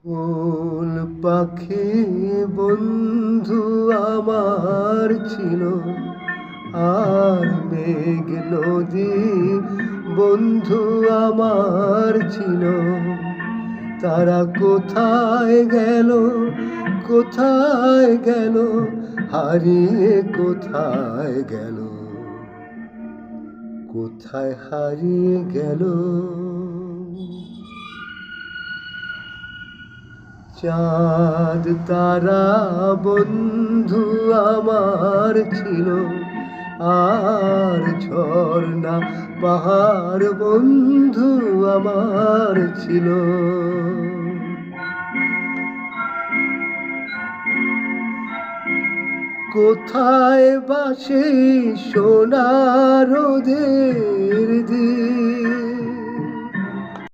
ফুল পাখি বন্ধু আমার ছিল, আর মেঘ নদী বন্ধু আমার ছিল। তারা কোথায় গেল, কোথায় গেল, হারিয়ে কোথায় গেল, কোথায় হারিয়ে গেল। চাঁদ তারা বন্ধু আমার ছিল, আর ঝর্ণা পাহাড় বন্ধু আমার ছিল। কোথায় বাসে সোনার রোদের দিন,